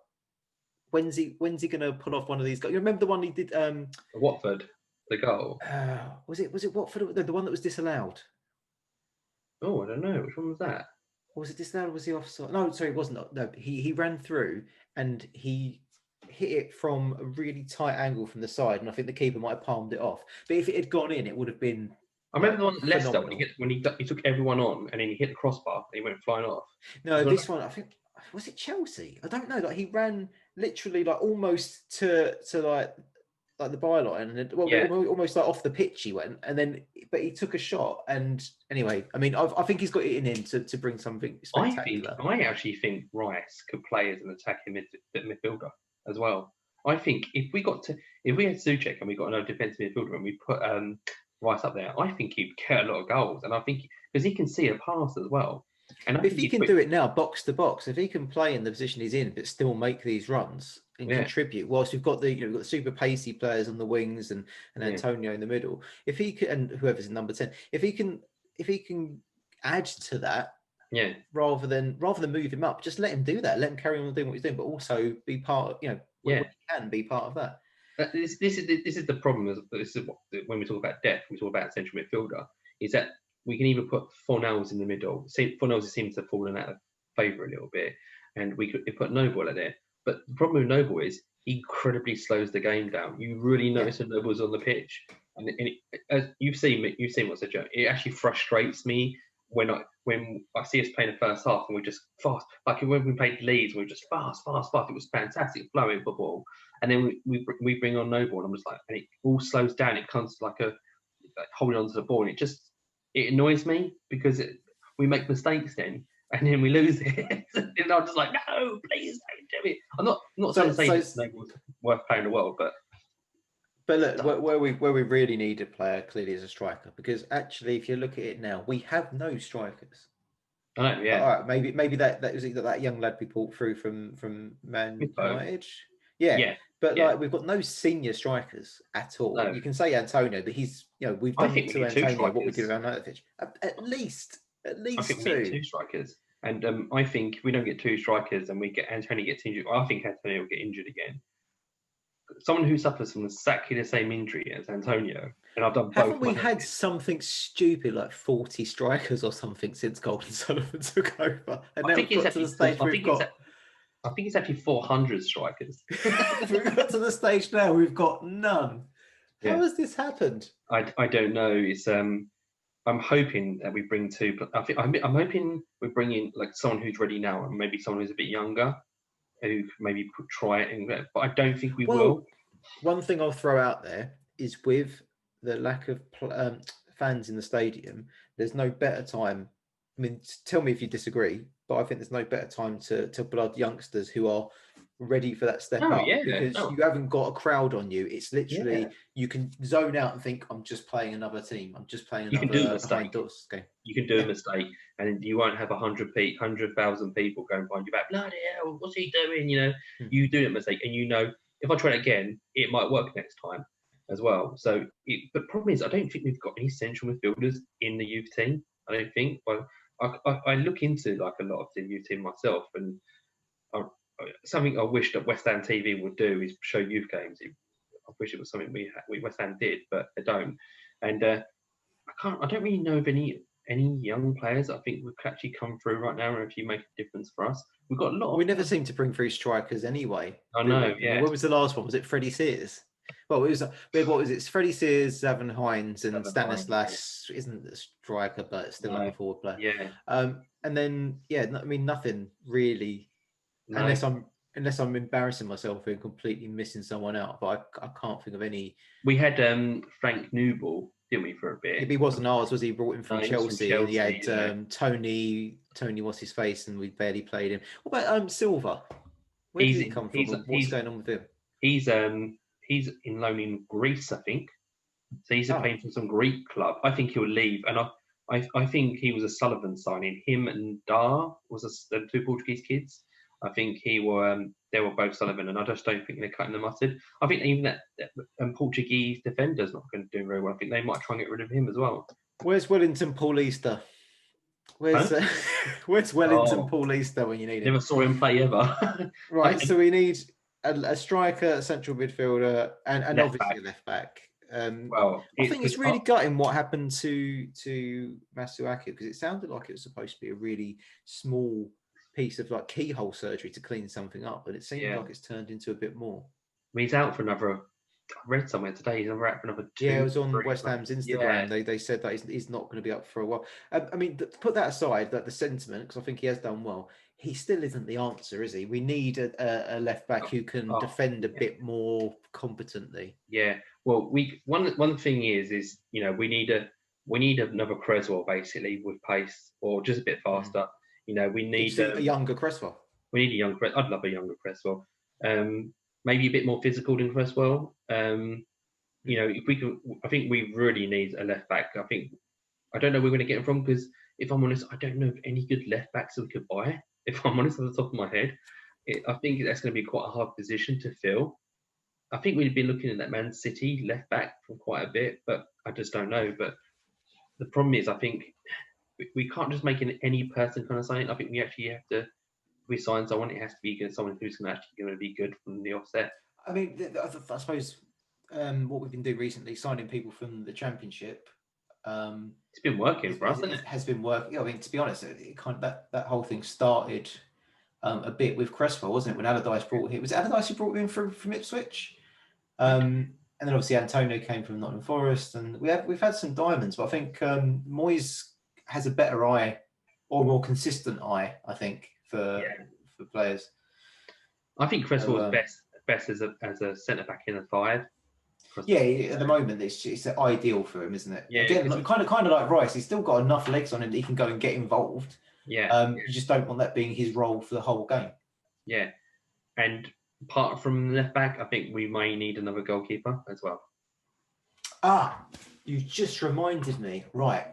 when's he going to pull off one of these goals? You remember the one he did? Watford, the goal. Was it Watford? The one that was disallowed. Oh, I don't know. Which one was that? Was it disallowed? Or was he offside? No, sorry, it wasn't. No, he ran through and he hit it from a really tight angle from the side, and I think the keeper might have palmed it off. But if it had gone in, it would have been. I remember the one at Leicester when he took everyone on and then he hit the crossbar and he went flying off. No, this one I think was it Chelsea. I don't know. Like he ran literally like almost to like the byline, and almost like off the pitch he went, and then but he took a shot. And anyway, I mean, I think he's got it in him to bring something spectacular. I actually think Rice could play as an attacking midfielder as well. I think if we had Souček and we got another defensive midfielder and we put Rice up there, I think he'd get a lot of goals. And I think because he can see a pass as well. And if he can do it now, box to box, if he can play in the position he's in, but still make these runs and contribute, whilst we've got the we've got the super pacey players on the wings and Antonio in the middle, if he can, and whoever's in number 10, if he can add to that, rather than move him up, just let him do that, let him carry on doing what he's doing, but also be part of when he can be part of that. This is the problem. This is when we talk about depth, we talk about central midfielder, is that we can either put Fornells in the middle. Fornells seems to have fallen out of favour a little bit, and we could put Noble in there. But the problem with Noble is he incredibly slows the game down. You really notice when Noble's on the pitch, and as you've seen what's a joke. It actually frustrates me when I see us playing the first half and we're just fast. Like when we played Leeds, we were just fast. It was fantastic, flowing football. And then we bring on Noble, and I'm just like, and it all slows down. It comes like holding onto the ball, and it annoys me because we make mistakes then, and then we lose it. And I'm just like, no, please don't do it. I'm not trying to say Noble's worth playing the world, but look, where we really need a player clearly is a striker, because actually, if you look at it now, we have no strikers. I know, yeah. All right, maybe that was either that young lad we brought through from Man United. Yeah. But like we've got no senior strikers at all. No. You can say Antonio, but he's we've done to Antonio what we did around Arnautovic. At least I think we need two strikers. And I think if we don't get two strikers and we get Antonio gets injured, I think Antonio will get injured again. Someone who suffers from exactly the same injury as Antonio, and I've done both. Haven't we had something stupid like 40 strikers or something since Golden Sullivan took over? And now we've got to the stage we've got. I think it's actually 400 strikers. We've got to the stage now. We've got none. How has this happened? I don't know. It's I'm hoping that we bring two. I'm hoping we bring in like someone who's ready now, and maybe someone who's a bit younger, who maybe could try it. But I don't think we will. One thing I'll throw out there is with the lack of fans in the stadium, there's no better time. I mean, tell me if you disagree, but I think there's no better time to blood youngsters who are ready for that step up, because you haven't got a crowd on you. It's literally you can zone out and think, I'm just playing another team. I'm just playing another behind doors game. You can do a mistake, and you won't have 100,000 people going behind you back. Bloody hell, what's he doing? You do a mistake, and if I try it again, it might work next time as well. So, but the problem is, I don't think we've got any central midfielders in the youth team. I don't think. But I look into like a lot of the youth team myself, and something I wish that West Ham TV would do is show youth games. I wish it was something we West Ham did, but they don't. And I don't really know of any young players I think would actually come through right now and actually make a difference for us. We've got a lot. We never seem to bring through strikers anyway. I know. Yeah. When was the last one? Was it Freddie Sears? Well, it was. What was it? It's Freddie Sears, Zavon Hines, and Stanislas isn't a striker, but still a forward player. Yeah. And then I mean nothing really, unless I'm embarrassing myself and completely missing someone out. But I can't think of any. We had Frank Newball, didn't we, for a bit? He wasn't ours, was he? Brought him from Chelsea, and he had Tony. What's his face? And we barely played him. What about Silva? Where did he come from? What's going on with him? He's in loan in Greece, I think. So he's playing for some Greek club. I think he'll leave, and I think he was a Sullivan signing. Him and Dar was the two Portuguese kids. I think they were both Sullivan, and I just don't think they're cutting the mustard. I think even that Portuguese defender's not going to do very well. I think they might try and get rid of him as well. Where's Wellington Paulista? Where's Wellington Paulista when you need him? Never saw him play ever. Right, so we need a striker, a central midfielder, and left obviously back. a left back. Well, I think it's because really gutting what happened to Masuaki, because it sounded like it was supposed to be a really small piece of like keyhole surgery to clean something up, but it seems yeah, like it's turned into a bit more. he's out for another. I read somewhere today he's out for another Yeah, it two, was on 3 West months. Ham's Yeah, Instagram. They said that he's not going to be up for a while. I mean, put that aside, that the sentiment, because I think he has done well. He still isn't the answer, is he? We need a left back who can oh, defend a yeah. bit more competently. Yeah. Well, one thing is we need another Creswell basically with pace or just a bit Mm. faster. Did you see a younger Cresswell? We need a young. I'd love a younger Cresswell. Maybe a bit more physical than Cresswell. Mm. If we can, I think we really need a left back. I don't know where we're going to get him from because if I'm honest, I don't know of any good left backs that we could buy. If I'm honest, on the top of my head, I think that's going to be quite a hard position to fill. I think we've been looking at that Man City left back for quite a bit, but I just don't know. But the problem is, I think we can't just make an any person kind of sign. I think we actually have to. If we sign someone, it has to be good, someone who's actually going to be good from the offset. I mean, I suppose what we've been doing recently, signing people from the Championship, It's been working for us, hasn't it? has been working. I mean, to be honest, it kind of that whole thing started a bit with Cresswell, wasn't it? When Allardyce brought him, was it Allardyce who brought him in from Ipswich? And then obviously Antonio came from Nottingham Forest, and we've had some diamonds, but I think Moyes has a better eye or more consistent eye, I think, Yeah, for players. I think Cresswell was So, best as a centre back in a five. yeah, at the moment it's ideal for him, isn't it? Yeah, Again, because kind of like Rice, he's still got enough legs on him that he can go and get involved. yeah, You just don't want that being his role for the whole game. yeah, and apart from left back, I think we may need another goalkeeper as well. Ah, you just reminded me. Right,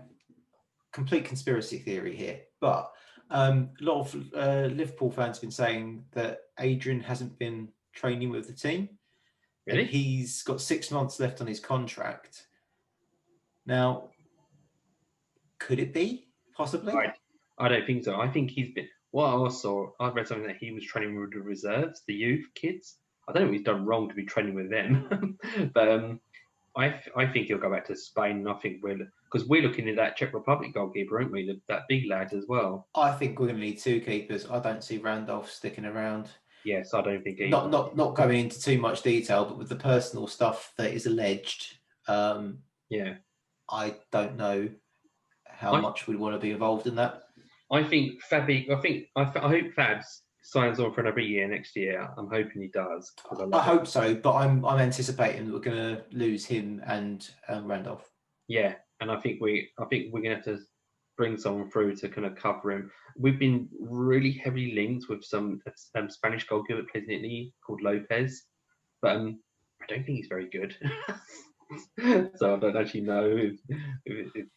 complete conspiracy theory here, but a lot of Liverpool fans have been saying that Adrian hasn't been training with the team, and Really? he's got 6 months left on his contract. Now, could it be possibly? I don't think so. I think he's been. What I read something that he was training with the reserves, the youth kids. I don't know what he's done wrong to be training with them, but I think he'll go back to Spain. And I think because we're looking at that Czech Republic goalkeeper, aren't we? That big lad as well. I think we're going to need two keepers. I don't see Randolph sticking around. Yes, I don't think either. Not going into too much detail, but with the personal stuff that is alleged, Yeah, I don't know how I much we'd want to be involved in that. I think Fabi. I hope Fabs signs on for another year next year. I'm hoping he does because I hope so, but I'm anticipating that we're going to lose him and Randolph. Yeah, and I think we're gonna have to bring someone through to kind of cover him. We've been really heavily linked with some Spanish goalkeeper that plays in Italy called Lopez, but I don't think he's very good. So I don't actually know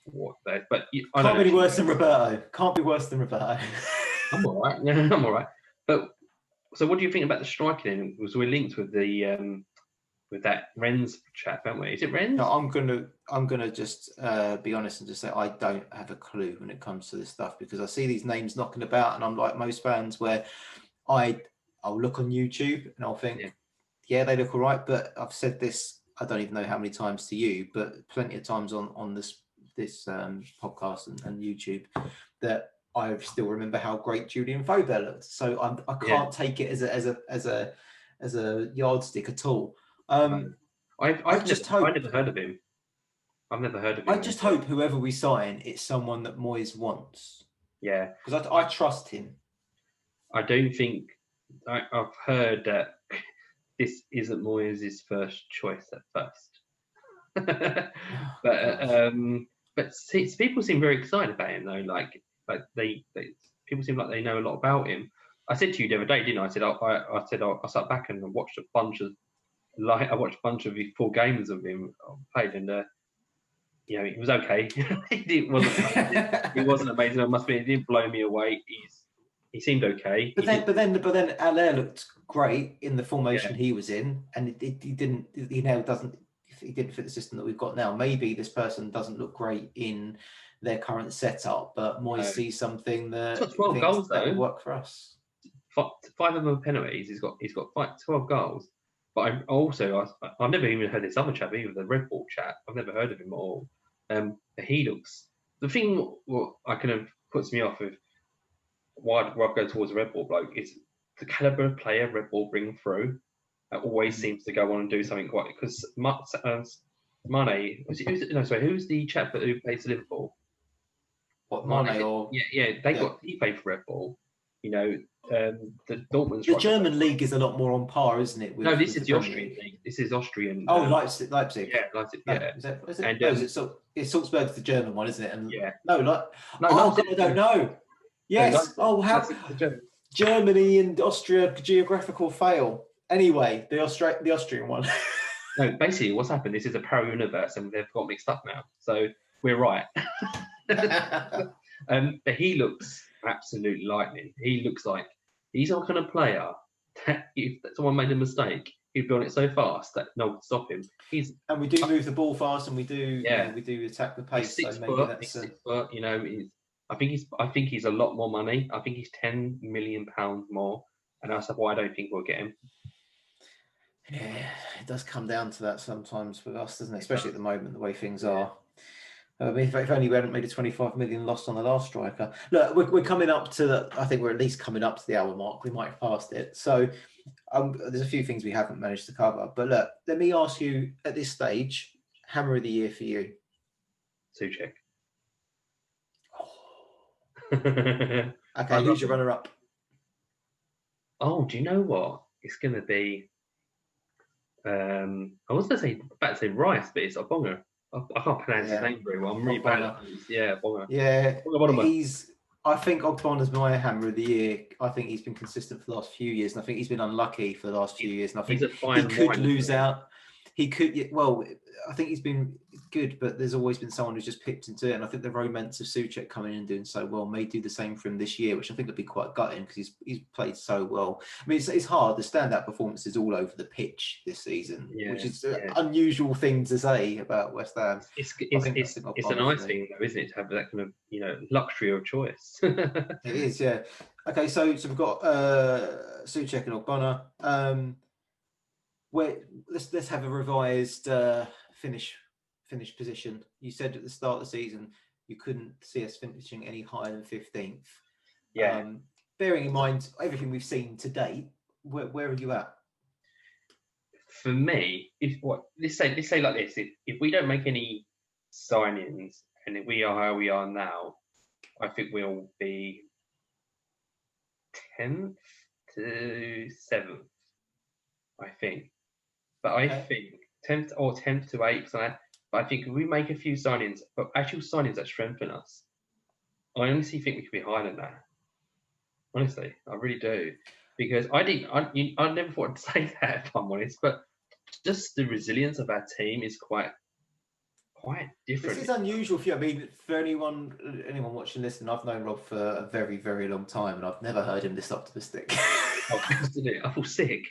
what that. But I Can't don't be know. worse than Roberto. Can't be worse than Roberto. I'm all right. Yeah, I'm all right. But so, what do you think about the striking? Was we linked with the with that Rennes chap, haven't we? Is it Rennes? No, I'm gonna just be honest and just say I don't have a clue when it comes to this stuff, because I see these names knocking about, and I'm like most fans where I'll look on YouTube and I'll think, yeah, they look all right, but I've said this, I don't even know how many times to you, but plenty of times on this podcast and YouTube, that I still remember how great Julian Faubert looked. So I can't take it as a yardstick at all. I've never heard of him. I've never heard of him. I just hope whoever we sign, it's someone that Moyes wants. Yeah, because I trust him. I don't think I've heard that this isn't Moyes' first choice at first. But people seem very excited about him though. Like they people seem like they know a lot about him. I said to you the other day, didn't I? I said I sat back and watched a bunch of his full games of him played, and it was okay. It wasn't amazing. It must be. It didn't blow me away. He seemed okay. But then Allaire looked great in the formation he was in, and he didn't. He now doesn't. He didn't fit the system that we've got now. Maybe this person doesn't look great in their current setup, but Moyes sees something that 12 goals that though would work for us. five of them are penalties. He's got 12 goals. But I've never even heard this other chap either, the Red Bull chap. I've never heard of him at all. He looks the thing. What I kind of puts me off with why I'd go towards a Red Bull bloke is the caliber of player Red Bull bring through. Always seems to go on and do something quite because Mane. Who's the chap who plays Liverpool? What, Mane or he played for Red Bull. You know, the Dortmund. The German league is a lot more on par, isn't it? No, this is the Austrian league. This is Austrian. Oh, Leipzig. Yeah, Leipzig. Yeah. Is it? And, it's Salzburg's the German one, isn't it? And yeah. No, God, I don't know. Yes. How Germany and Austria geographical fail. Anyway, the Austrian one. No, basically, what's happened? This is a parallel universe, and they've got mixed up now. So we're right. But he looks absolute lightning. He looks like he's the kind of player that if someone made a mistake, he'd be on it so fast that no one could stop him. And we do move the ball fast, and we do we do attack the pace. He's 6 foot. He's 6 foot. You know, I think he's a lot more money. I think he's £10 million more, and that's why I don't think we'll get him. Yeah, it does come down to that sometimes with us, doesn't it? Especially at the moment, the way things are. I mean, if only we hadn't made a 25 million loss on the last striker. Look, we're coming up to I think we're at least coming up to the hour mark. We might have passed it. So there's a few things we haven't managed to cover. But look, let me ask you at this stage, hammer of the year for you. Souček. Okay, who's your runner-up? Oh, do you know what? It's going to be... I was going to say Rice, but it's Obonga. I can't pronounce his name very well. I'm really bad at it. Yeah, Obonga. Yeah, I think Ogbonna's my hammer of the year. I think he's been consistent for the last few years, and I think he's been unlucky for the last few years. And I think he could lose out. He could, well, I think he's been good, but there's always been someone who's just picked into it. And I think the romance of Souček coming in and doing so well may do the same for him this year, which I think would be quite gutting because he's played so well. I mean, it's hard. The standout performances all over the pitch this season, which is an unusual thing to say about West Ham. It's a nice thing, though, isn't it, to have that kind of luxury of choice. It is, yeah. Okay, so we've got Souček and Ogbonna. Let's have a revised finish position. You said at the start of the season you couldn't see us finishing any higher than 15th. Yeah. Bearing in mind everything we've seen to date, where are you at? For me, let's say like this: if we don't make any signings and if we are how we are now, I think we'll be 10th to 7th. I think. But I think 10th to 8th. But I think if we make a few signings, but actual signings that strengthen us, I honestly think we could be higher than that. Honestly, I really do. Because I never thought I'd say that, if I'm honest, but just the resilience of our team is quite different. This is unusual for you. I mean, for anyone watching this, and I've known Rob for a very, very long time, and I've never heard him this optimistic. I feel sick.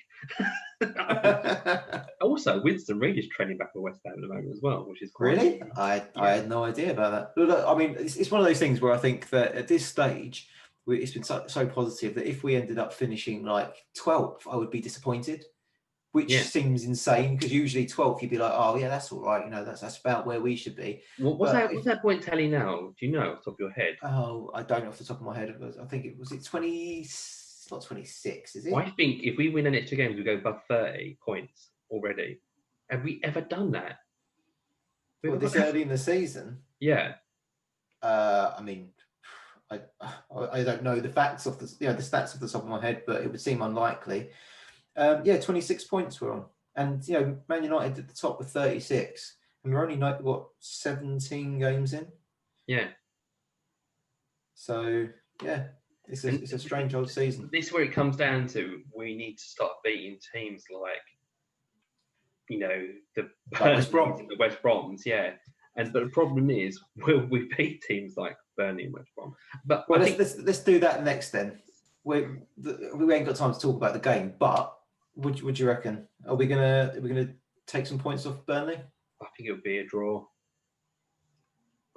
Also, Winston Reid is training back for West Ham at the moment as well, which is quite really. I had no idea about that. Look, I mean, it's one of those things where I think that at this stage, it's been so positive that if we ended up finishing like 12th, I would be disappointed. Which seems insane because usually 12th you'd be like, oh yeah, that's all right, that's about where we should be. What's that point tally now? Do you know off the top of your head? Oh, I don't know off the top of my head. I think it was 20. It's not 26, is it? Well, I think if we win the next 2 games, we go above 30 points already. Have we ever done that? This early in the season? Yeah. I mean, I don't know the facts of the stats off the top of my head, but it would seem unlikely. 26 points we're on, and Man United at the top with 36, and we're only 17 games in. Yeah. So it's a strange old season. This is where it comes down to. We need to start beating teams like, the West Brom, the West Broms, but the problem is, will we beat teams like Burnley and West Brom? But let's do that next then. We ain't got time to talk about the game, but would you reckon? Are we gonna take some points off Burnley? I think it would be a draw.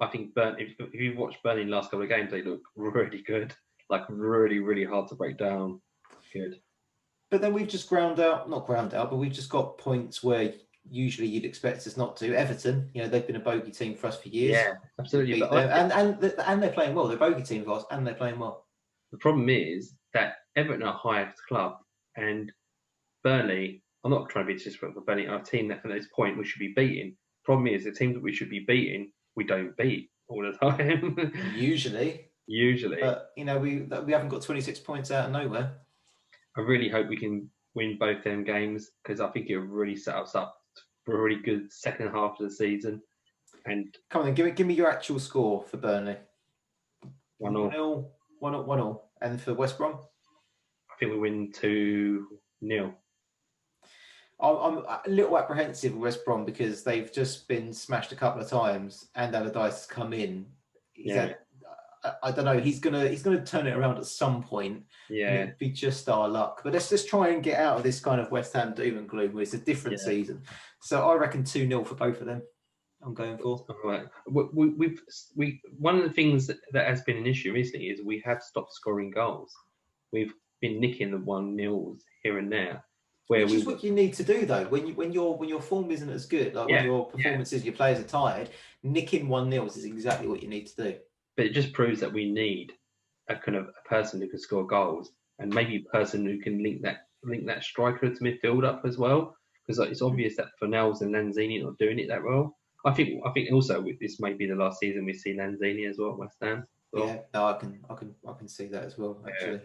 I think Burnley. If you watch Burnley in the last couple of games, they look really good. Like really, really hard to break down. Good. But then we've just not ground out, but we've just got points where usually you'd expect us not to. Everton, they've been a bogey team for us for years. Yeah, absolutely. Beat them. And they're playing well. They're a bogey team for us, and they're playing well. The problem is that Everton are a highest club, and Burnley. I'm not trying to be disrespectful, but Burnley are a team that, at this point, we should be beating. Problem is, the teams that we should be beating, we don't beat all the time. Usually. But we haven't got 26 points out of nowhere. I really hope we can win both them games, because I think it'll really set us up for a really good second half of the season. And come on, then, give me your actual score for Burnley. 1-0. 1-0. And for West Brom? I think we win 2-0. I'm a little apprehensive with West Brom because they've just been smashed a couple of times, and Allardyce has come in. I don't know. He's gonna turn it around at some point. Yeah, it'd be just our luck. But let's just try and get out of this kind of West Ham doom and gloom, where it's a different season. So I reckon 2-0 for both of them. I'm going for. All right. We one of the things that has been an issue recently is we have stopped scoring goals. We've been nicking the 1-0s here and there. Which is what you need to do, though. When your form isn't as good, like when your performances, your players are tired, nicking 1-0s is exactly what you need to do. But it just proves that we need a kind of a person who can score goals, and maybe a person who can link that striker to midfield up as well. Because it's obvious that Fornells and Lanzini are not doing it that well. I think also this may be the last season we see Lanzini as well at West Ham. Well. Yeah, no, I can see that as well, actually.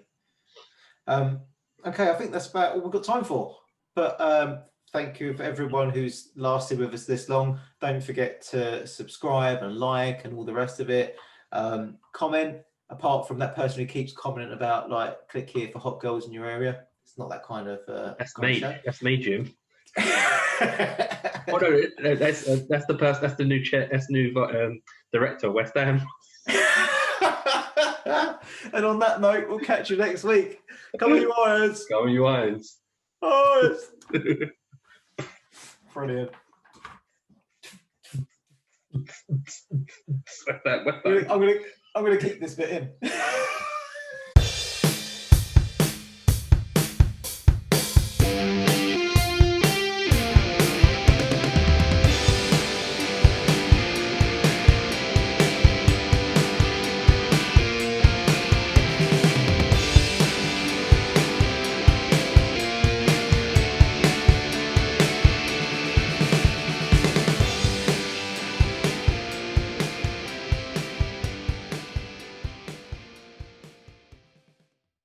Yeah. Okay, I think that's about all we've got time for. But thank you for everyone who's lasted with us this long. Don't forget to subscribe and like and all the rest of it. Comment, apart from that person who keeps commenting about, like, click here for hot girls in your area. It's not that kind of that's kind me. of show. That's me, Jim. Oh, no, that's the person. That's the new chair. That's new director of West Ham. And on that note, we'll catch you next week. Come on, you Irons. Come on, you Irons. Irons. Brilliant. I'm gonna keep this bit in.